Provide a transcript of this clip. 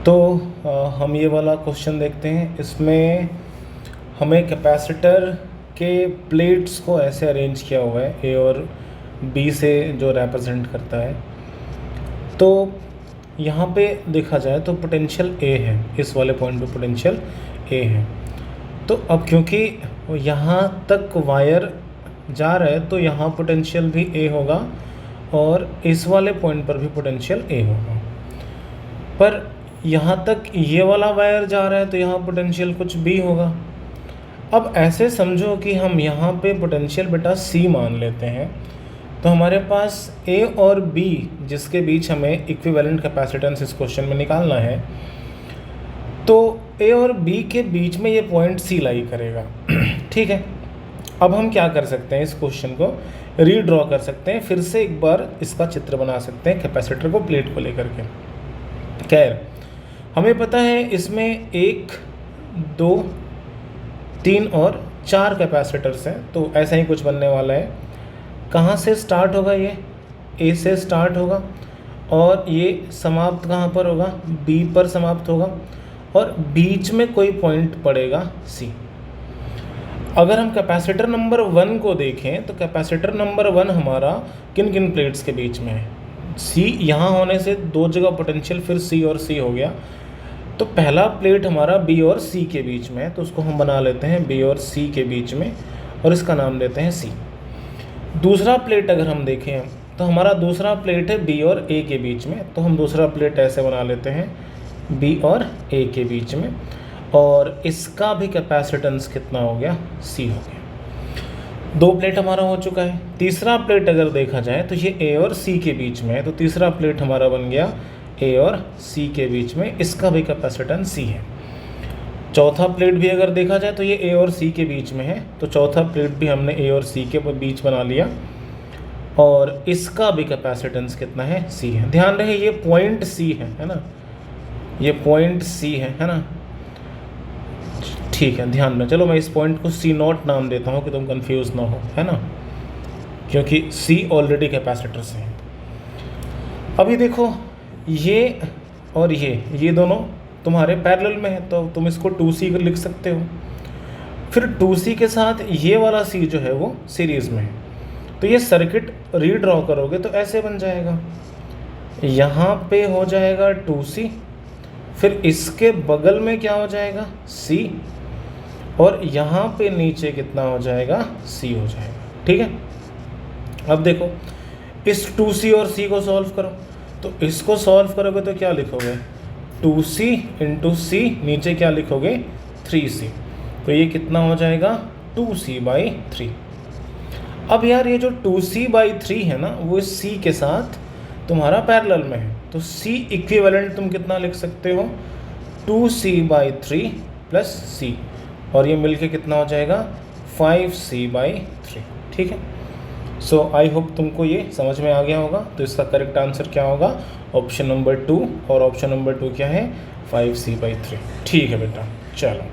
तो हम ये वाला क्वेश्चन देखते हैं। इसमें हमें कैपेसिटर के प्लेट्स को ऐसे अरेंज किया हुआ है ए और बी से जो रिप्रेजेंट करता है। तो यहाँ पे देखा जाए तो पोटेंशियल ए है, इस वाले पॉइंट पे पोटेंशियल ए है। तो अब क्योंकि यहाँ तक वायर जा रहा है तो यहाँ पोटेंशियल भी ए होगा और इस वाले पॉइंट पर भी पोटेंशियल ए होगा। पर यहाँ तक ये वाला वायर जा रहा है तो यहाँ पोटेंशियल कुछ बी होगा। अब ऐसे समझो कि हम यहाँ पे पोटेंशियल बेटा सी मान लेते हैं, तो हमारे पास ए और बी जिसके बीच हमें इक्विवेलेंट कैपेसिटेंस इस क्वेश्चन में निकालना है, तो ए और बी के बीच में ये पॉइंट सी लाई करेगा। ठीक है, अब हम क्या कर सकते हैं, इस क्वेश्चन को रीड्रॉ कर सकते हैं, फिर से एक बार इसका चित्र बना सकते हैं कैपेसिटर को प्लेट को लेकर के। खैर, हमें पता है इसमें 1, 2, 3 और 4 कैपेसिटर्स हैं, तो ऐसा ही कुछ बनने वाला है। कहाँ से स्टार्ट होगा, ये ए से स्टार्ट होगा और ये समाप्त कहाँ पर होगा, बी पर समाप्त होगा और बीच में कोई पॉइंट पड़ेगा सी। अगर हम कैपेसिटर नंबर 1 को देखें तो कैपेसिटर नंबर 1 हमारा किन किन प्लेट्स के बीच में है, सी यहाँ होने से दो जगह पोटेंशियल, फिर सी और सी हो गया। तो पहला प्लेट हमारा बी और सी के बीच में है, तो उसको हम बना लेते हैं बी और सी के बीच में और इसका नाम देते हैं सी। दूसरा प्लेट अगर हम देखें तो हमारा दूसरा प्लेट है बी और ए के बीच में, तो हम दूसरा प्लेट ऐसे बना लेते हैं बी और ए के बीच में और इसका भी कैपेसिटेंस कितना हो गया, सी हो गया। 2 प्लेट हमारा हो चुका है। तीसरा प्लेट अगर देखा जाए तो ये ए और सी के बीच में है, तो तीसरा प्लेट हमारा बन गया ए और सी के बीच में, इसका भी कैपेसिटेंस सी है। चौथा प्लेट भी अगर देखा जाए तो ये ए और सी के बीच में है, तो चौथा प्लेट भी हमने ए और सी के बीच बना लिया और इसका भी कैपेसिटेंस कितना है, सी है। ध्यान रहे ये पॉइंट सी है ना, ये पॉइंट सी है ना। ठीक है, ध्यान में, चलो मैं इस पॉइंट को सी नॉट नाम देता हूँ कि तुम कंफ्यूज ना हो, है ना, क्योंकि सी ऑलरेडी कैपेसिटर से है। अभी देखो ये और ये दोनों तुम्हारे पैरेलल में है, तो तुम इसको 2C लिख सकते हो। फिर 2C के साथ ये वाला C जो है वो सीरीज़ में है, तो ये सर्किट रीड्रॉ करोगे तो ऐसे बन जाएगा। यहाँ पे हो जाएगा 2C, फिर इसके बगल में क्या हो जाएगा, C, और यहाँ पे नीचे कितना हो जाएगा, C हो जाएगा। ठीक है, अब देखो इस 2C और C को सॉल्व करो, तो इसको सॉल्व करोगे तो क्या लिखोगे, 2C इंटू C, नीचे क्या लिखोगे, 3C, तो ये कितना हो जाएगा, 2C/3। अब यार ये जो 2C/3 है ना, वो इस C के साथ तुम्हारा पैरेलल में है, तो C इक्विवेलेंट तुम कितना लिख सकते हो, 2C/3 प्लस C, और ये मिलके कितना हो जाएगा, 5C/3। ठीक है, सो आई होप तुमको ये समझ में आ गया होगा। तो इसका करेक्ट आंसर क्या होगा, ऑप्शन नंबर 2, और ऑप्शन नंबर 2 क्या है, 5C/3। ठीक है बेटा, चलो।